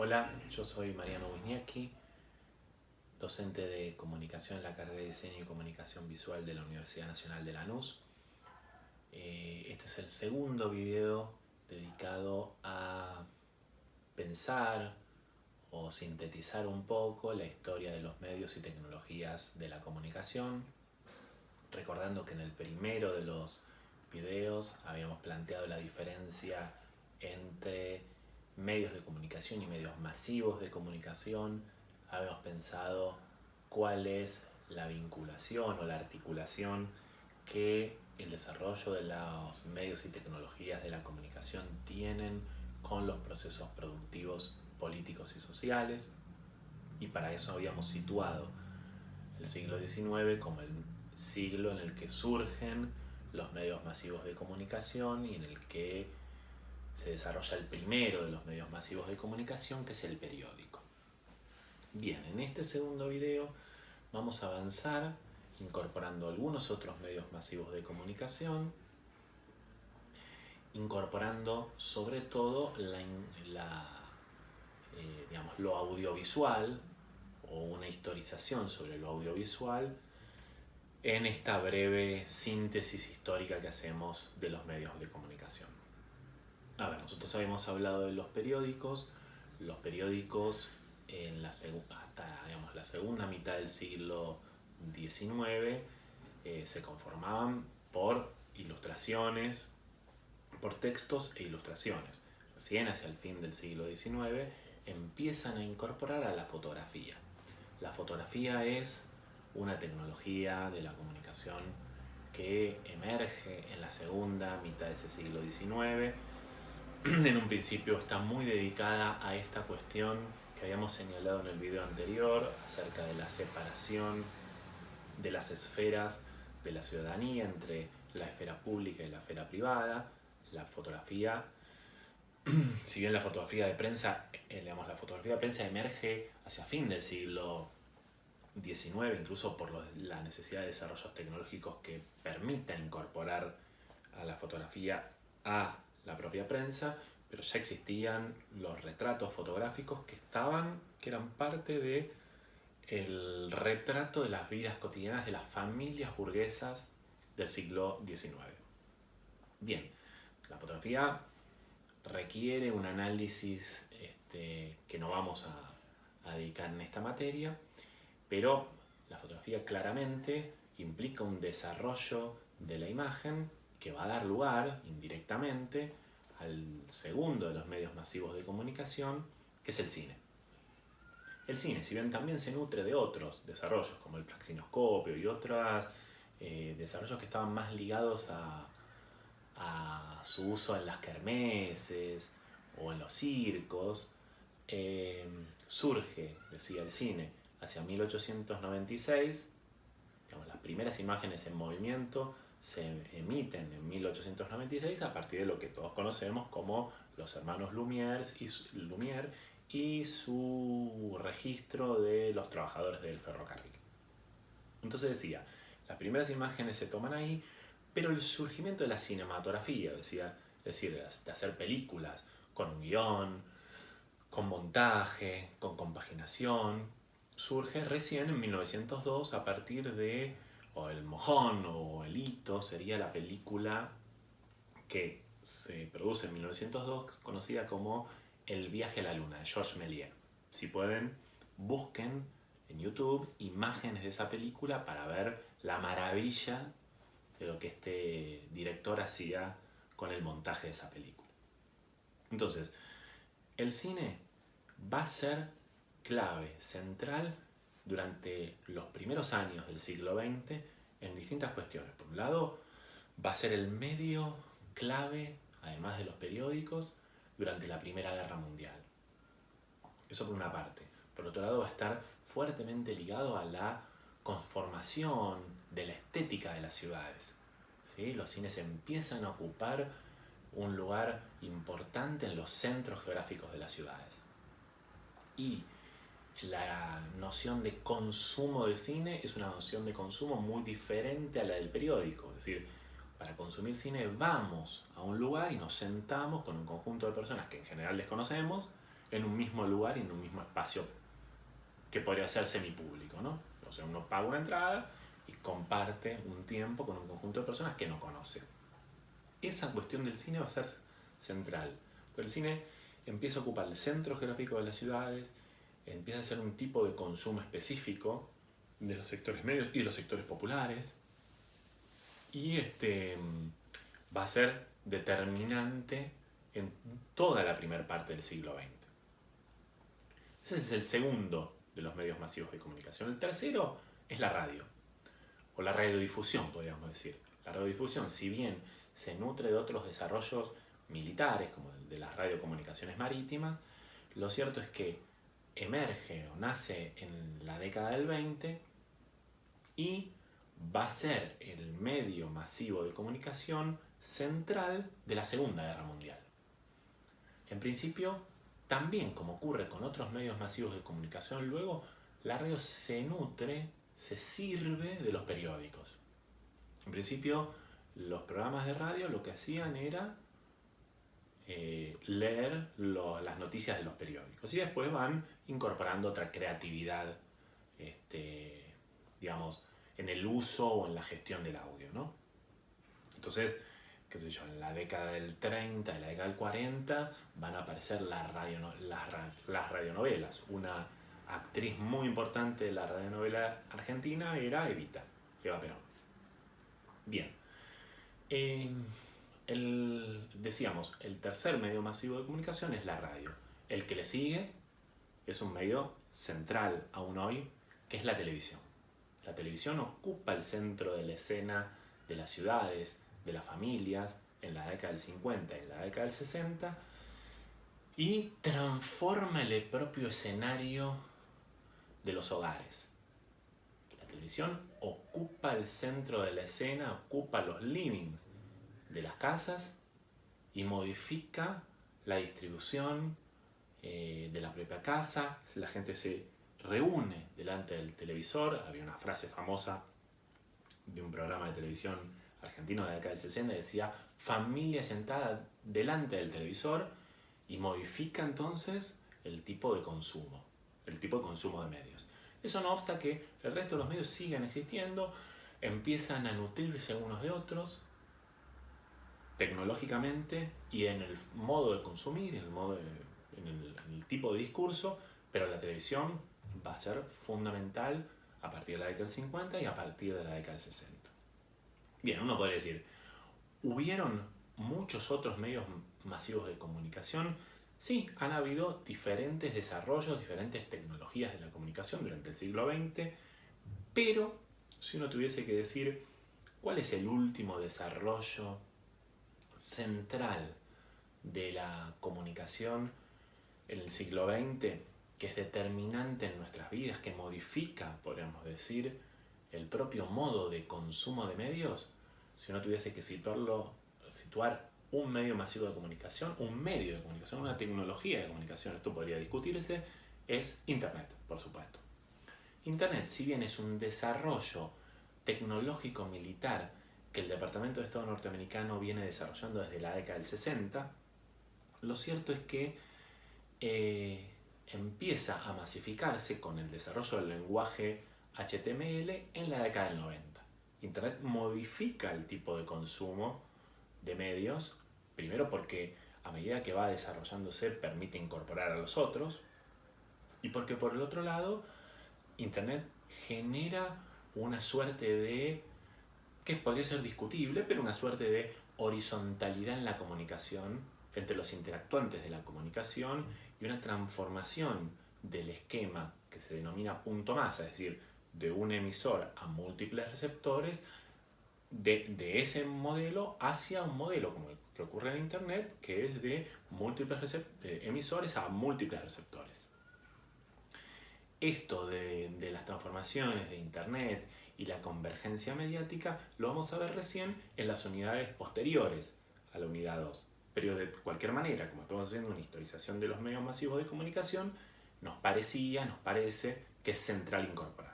Hola, yo soy Mariano Wisniewski, docente de comunicación en la carrera de diseño y comunicación visual de la Universidad Nacional de Lanús. Este es el segundo video dedicado a pensar o sintetizar un poco la historia de los medios y tecnologías de la comunicación, recordando que en el primero de los videos habíamos planteado la diferencia entre medios de comunicación y medios masivos de comunicación. Habíamos pensado cuál es la vinculación o la articulación que el desarrollo de los medios y tecnologías de la comunicación tienen con los procesos productivos, políticos y sociales. Y para eso habíamos situado el siglo XIX como el siglo en el que surgen los medios masivos de comunicación y en el que se desarrolla el primero de los medios masivos de comunicación, que es el periódico. Bien, en este segundo video vamos a avanzar incorporando algunos otros medios masivos de comunicación, incorporando sobre todo lo audiovisual o una historización sobre lo audiovisual en esta breve síntesis histórica que hacemos de los medios de comunicación. A ver, nosotros habíamos hablado de los periódicos en hasta la segunda mitad del siglo XIX se conformaban por ilustraciones, por textos e ilustraciones. Recién hacia el fin del siglo XIX empiezan a incorporar a la fotografía. La fotografía es una tecnología de la comunicación que emerge en la segunda mitad de ese siglo XIX. En un principio está muy dedicada a esta cuestión que habíamos señalado en el video anterior acerca de la separación de las esferas de la ciudadanía entre la esfera pública y la esfera privada. La fotografía, si bien la fotografía de prensa, la fotografía de prensa emerge hacia fin del siglo XIX, incluso por la necesidad de desarrollos tecnológicos que permitan incorporar a la fotografía a la propia prensa, pero ya existían los retratos fotográficos que eran parte de el retrato de las vidas cotidianas de las familias burguesas del siglo XIX. Bien, la fotografía requiere un análisis que no vamos a dedicar en esta materia, pero la fotografía claramente implica un desarrollo de la imagen que va a dar lugar indirectamente al segundo de los medios masivos de comunicación, que es el cine. El cine, si bien también se nutre de otros desarrollos como el praxinoscopio y otros desarrollos que estaban más ligados a su uso en las kermeses o en los circos, surge, decía el cine, hacia 1896. Las primeras imágenes en movimiento se emiten en 1896 a partir de lo que todos conocemos como los hermanos Lumière y su registro de los trabajadores del ferrocarril. Entonces decía, las primeras imágenes se toman ahí, pero el surgimiento de la cinematografía, es decir, de hacer películas con un guión, con montaje, con compaginación, surge recién en 1902 a partir de El Mojón o El Hito, sería la película que se produce en 1902, conocida como El viaje a la luna, de Georges Méliès. Si pueden, busquen en YouTube imágenes de esa película para ver la maravilla de lo que este director hacía con el montaje de esa película. Entonces, el cine va a ser clave, central, durante los primeros años del siglo XX en distintas cuestiones. Por un lado, va a ser el medio clave, además de los periódicos, durante la Primera Guerra Mundial. Eso por una parte. Por otro lado, va a estar fuertemente ligado a la conformación de la estética de las ciudades. ¿Sí? Los cines empiezan a ocupar un lugar importante en los centros geográficos de las ciudades. Y la noción de consumo de cine es una noción de consumo muy diferente a la del periódico. Es decir, para consumir cine vamos a un lugar y nos sentamos con un conjunto de personas que en general desconocemos en un mismo lugar y en un mismo espacio que podría ser semipúblico, ¿no? O sea, uno paga una entrada y comparte un tiempo con un conjunto de personas que no conoce. Esa cuestión del cine va a ser central, porque el cine empieza a ocupar el centro geográfico de las ciudades, empieza a ser un tipo de consumo específico de los sectores medios y de los sectores populares, y va a ser determinante en toda la primera parte del siglo XX. Ese es el segundo de los medios masivos de comunicación. El tercero es la radio, o la radiodifusión, podríamos decir. La radiodifusión, si bien se nutre de otros desarrollos militares, como el de las radiocomunicaciones marítimas, lo cierto es que emerge o nace en la década del 20 y va a ser el medio masivo de comunicación central de la Segunda Guerra Mundial. En principio, también como ocurre con otros medios masivos de comunicación, luego la radio se nutre, se sirve de los periódicos. En principio, los programas de radio lo que hacían era leer las noticias de los periódicos y después van incorporando otra creatividad, digamos, en el uso o en la gestión del audio, ¿no? Entonces, qué sé yo, en la década del 30, en la década del 40 van a aparecer las radionovelas. Una actriz muy importante de la radionovela argentina era Eva Perón. Bien. Decíamos, el tercer medio masivo de comunicación es la radio. El que le sigue es un medio central aún hoy, que es la televisión. La televisión ocupa el centro de la escena de las ciudades, de las familias, en la década del 50 y en la década del 60, y transforma el propio escenario de los hogares. La televisión ocupa el centro de la escena, ocupa los livings de las casas y modifica la distribución de la propia casa. La gente se reúne delante del televisor. Había una frase famosa de un programa de televisión argentino de la década del 60 que decía: familia sentada delante del televisor, y modifica entonces el tipo de consumo de medios. Eso no obsta que el resto de los medios sigan existiendo, empiezan a nutrirse unos de otros tecnológicamente y en el modo de consumir, en el tipo de discurso, pero la televisión va a ser fundamental a partir de la década del 50 y a partir de la década del 60. Bien, uno podría decir, ¿hubieron muchos otros medios masivos de comunicación? Sí, han habido diferentes desarrollos, diferentes tecnologías de la comunicación durante el siglo XX, pero si uno tuviese que decir cuál es el último desarrollo central de la comunicación en el siglo XX, que es determinante en nuestras vidas, que modifica, podríamos decir, el propio modo de consumo de medios, si uno tuviese que situar un medio masivo de comunicación, una tecnología de comunicación, esto podría discutirse, es Internet, por supuesto. Internet, si bien es un desarrollo tecnológico militar que el Departamento de Estado norteamericano viene desarrollando desde la década del 60, lo cierto es que empieza a masificarse con el desarrollo del lenguaje HTML en la década del 90. Internet modifica el tipo de consumo de medios, primero porque a medida que va desarrollándose permite incorporar a los otros, y porque por el otro lado Internet genera una suerte de, que podría ser discutible, pero una suerte de horizontalidad en la comunicación entre los interactuantes de la comunicación y una transformación del esquema que se denomina punto masa, es decir, de un emisor a múltiples receptores, de ese modelo hacia un modelo como el que ocurre en Internet, que es de múltiples emisores a múltiples receptores. Esto de las transformaciones de Internet y la convergencia mediática lo vamos a ver recién en las unidades posteriores a la unidad 2. Pero de cualquier manera, como estamos haciendo una historización de los medios masivos de comunicación, nos parece que es central incorporar.